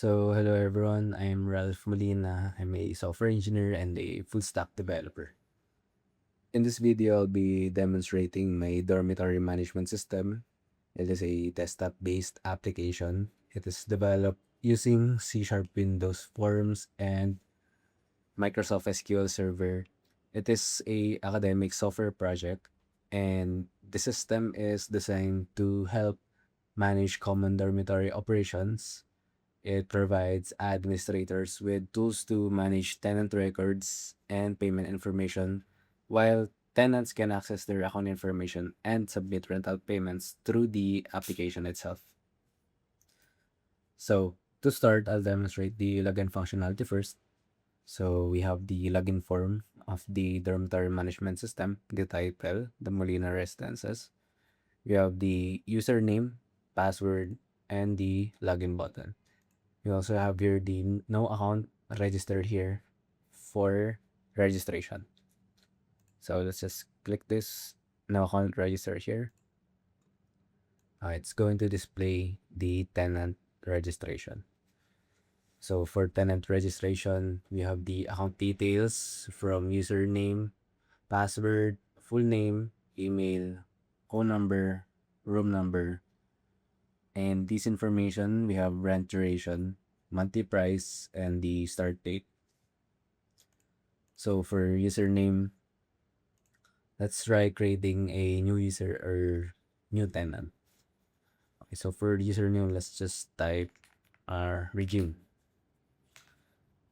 Hello everyone. I'm Ralph Molina. I'm a software engineer and a full stack developer. In this video, I'll be demonstrating my dormitory management system. It is a desktop based application. It is developed using C Sharp Windows Forms and Microsoft SQL Server. It is a academic software project, and the system is designed to help manage common dormitory operations. It provides administrators with tools to manage tenant records and payment information, while tenants can access their account information and submit rental payments through the application itself. So, to start, I'll demonstrate the login functionality first. So, we have the login form of the dormitory management system, the title, the Molina Residences. We have the username, password, and the login button. You also have here the no account registered here for registration. So let's just click this no account registered here. It's going to display the tenant registration. So for tenant registration, we have the account details from username, password, full name, email, phone number, room number, and this information we have rent duration, monthly price, and the start date. So for username, let's try creating a new user or new tenant. Okay, so for username, let's just type Regine.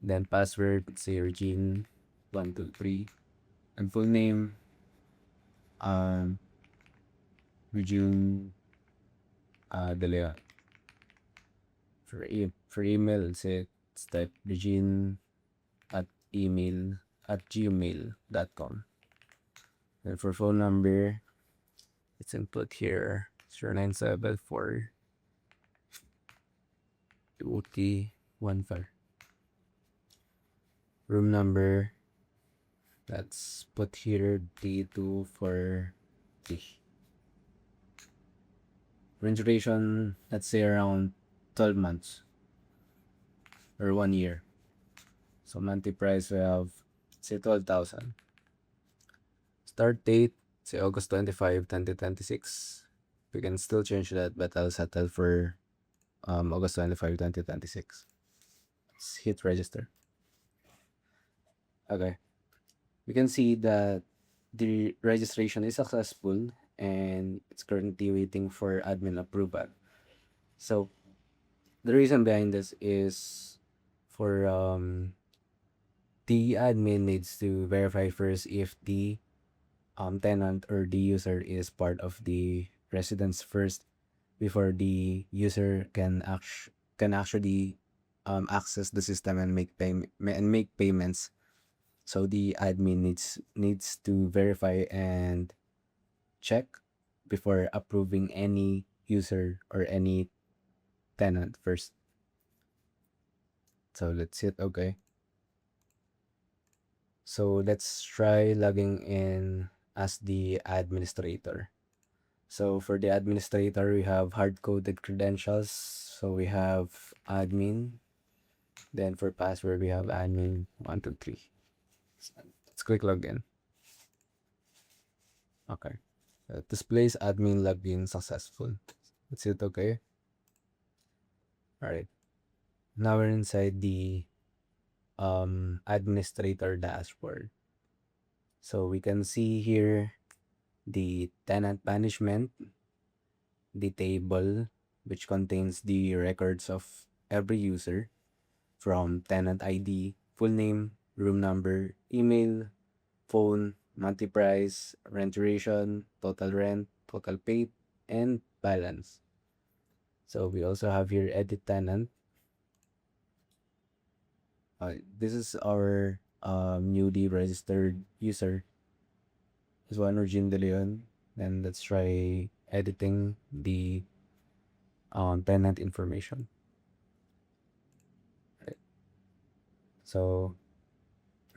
Then password, let's say Regine123. And full name, um, Regine De Leon. For email, let's type Regine at gmail.com. And for phone number, let's input here 0974 2T15. Room number, let's put here D2 for D. Rent duration, let's say around 12 months or 1 year. So monthly price we have, say 12,000. Start date, say August 25, 2026. We can still change that, but I'll settle for August 25, 2026. Let's hit register. Okay. We can see that the registration is successful and it's currently waiting for admin approval. So the reason behind this is for the admin needs to verify first if the tenant or the user is part of the residence first before the user can actually access the system and make payments. So the admin needs to verify and check before approving any user or any tenant first. So let's hit OK. So let's try logging in as the administrator. So for the administrator, we have hard-coded credentials. So we have admin. Then for password, we have admin123. Let's click login. Okay. It displays admin login successful. Let's hit OK. Alright. Now we're inside the administrator dashboard. So we can see here the tenant management, the table, which contains the records of every user from tenant ID, full name, room number, email, phone, monthly price, rent duration, total rent, total paid, and balance. So we also have here edit tenant. This is our newly registered user. This one, Regine De Leon. Then let's try editing the tenant information. Okay. So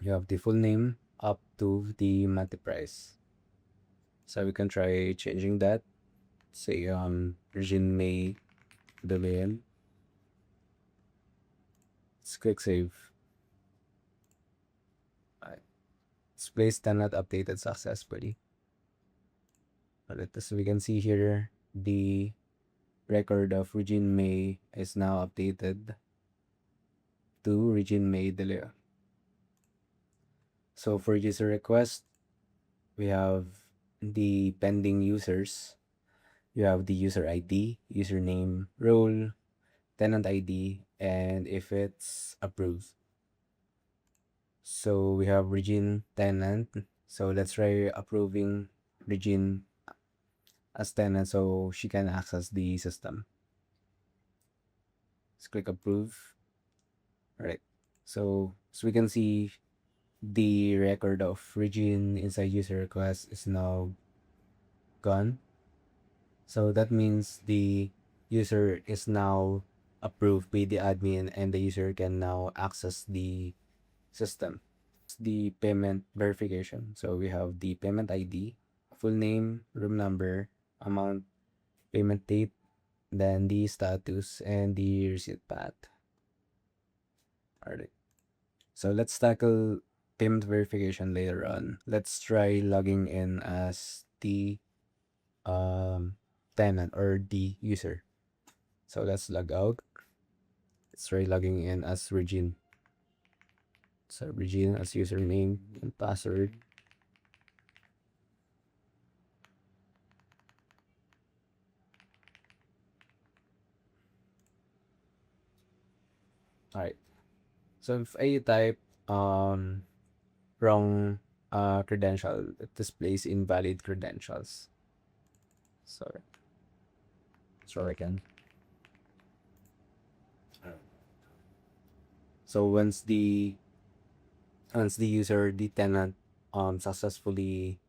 you have the full name up to the monthly price. So we can try changing that. Say Regine May De Leon. Let's click save. Alright. Displays tenant updated successfully. Alright, so we can see here the record of Regine May is now updated to Regine May De Leon. So for user request, we have the pending users. You have the user ID, username, role, tenant ID, and if it's approved. So we have Regine tenant. So let's try approving Regine as tenant so she can access the system. Let's click approve. All right. So we can see the record of Regine inside user request is now gone. So that means the user is now approved by the admin and the user can now access the system. The payment verification. So we have the payment ID, full name, room number, amount, payment date, then the status, and the receipt path. Alright. So let's tackle payment verification later on. Let's try logging in as the tenant or the user. So let's log out. Let's try logging in as Regine. So Regine as username and password. Alright. So if I type wrong credential, it displays invalid credentials. Sorry. Sorry again. So once the user, the tenant successfully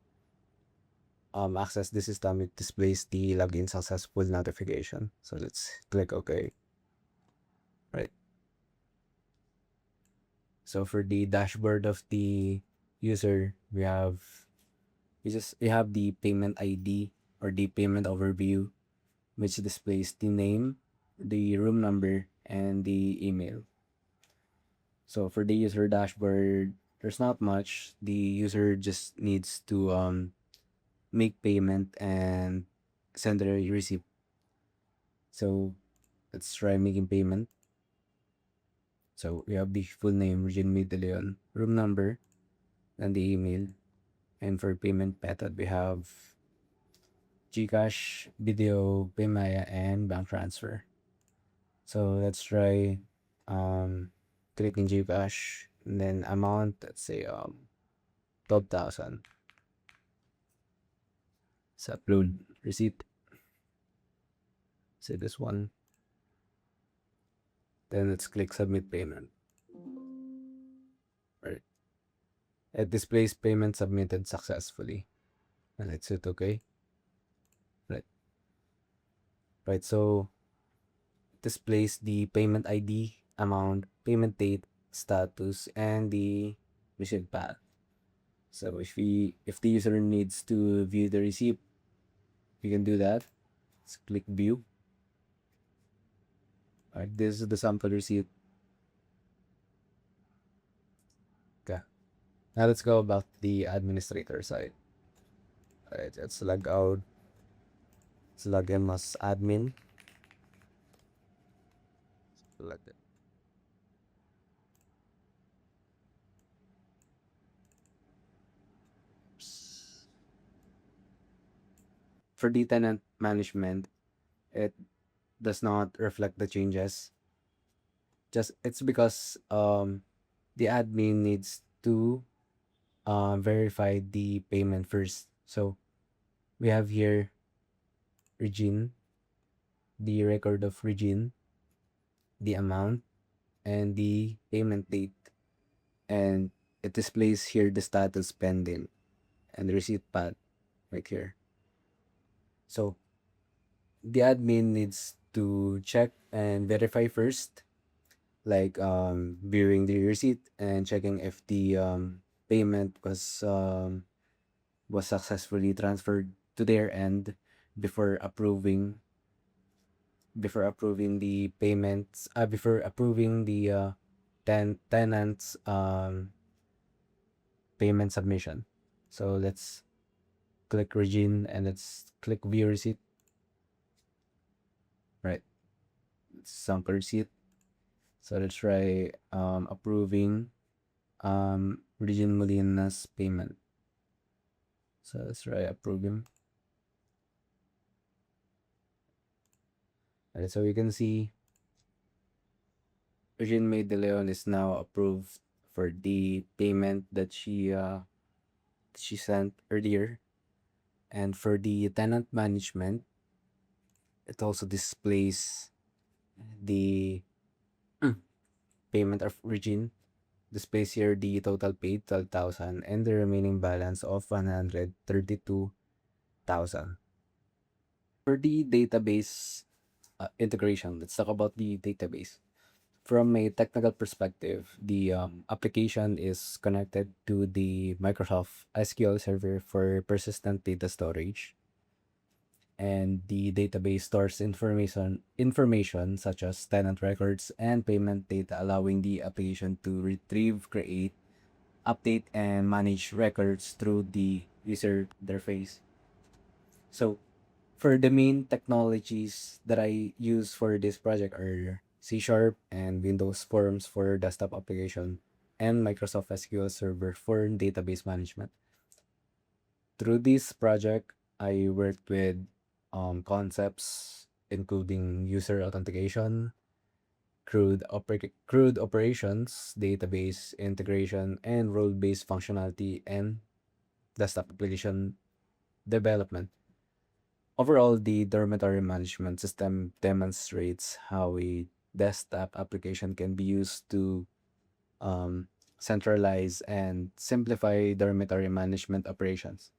access the system, it displays the login successful notification. So let's click OK. Right. So for the dashboard of the user, we have the payment ID or the payment overview, which displays the name, the room number, and the email. So for the user dashboard, there's not much. The user just needs to make payment and send a receipt. So let's try making payment. So we have the full name, Regine May De Leon, room number, and the email. And for payment method, we have GCash, video, Paymaya, and bank transfer. So let's try clicking GCash, and then amount, let's say 12,000. So upload receipt. Say this one. Then let's click submit payment. Right. It displays payment submitted successfully. And let's hit OK. Right. Right. So it displays the payment ID, amount, payment date, status, and the receipt path. So if the user needs to view the receipt, we can do that. Let's click view. Alright, this is the sample receipt. Okay. Now let's go about the administrator side. Alright, let's log out. Let's log in as admin. Select it. For the tenant management, it does not reflect the changes. Just it's because the admin needs to verify the payment first. So we have here Regine, the record of Regine, the amount, and the payment date. And it displays here the status pending and the receipt path right here. So the admin needs to check and verify first, like viewing the receipt and checking if the payment was successfully transferred to their end before approving the payments before approving the tenants payment submission. So let's click Regine and let's click view receipt. Right, it's sample receipt. So let's try approving Regine Molina's payment. So let's try approving. And so you can see Regine May De Leon is now approved for the payment that she sent earlier. And for the tenant management, it also displays the payment of Regine. Displays here the total paid 12,000 and the remaining balance of 132,000. For the database integration, let's talk about the database. From a technical perspective, the application is connected to the Microsoft SQL Server for persistent data storage, and the database stores information such as tenant records and payment data, allowing the application to retrieve, create, update, and manage records through the user interface. So for the main technologies that I use for this project are C Sharp and Windows Forms for desktop application and Microsoft SQL Server for database management. Through this project, I worked with concepts including user authentication, CRUD operations, database integration, and role-based functionality and desktop application development. Overall, the Dormitory Management System demonstrates how a desktop application can be used to um, centralize and simplify dormitory management operations.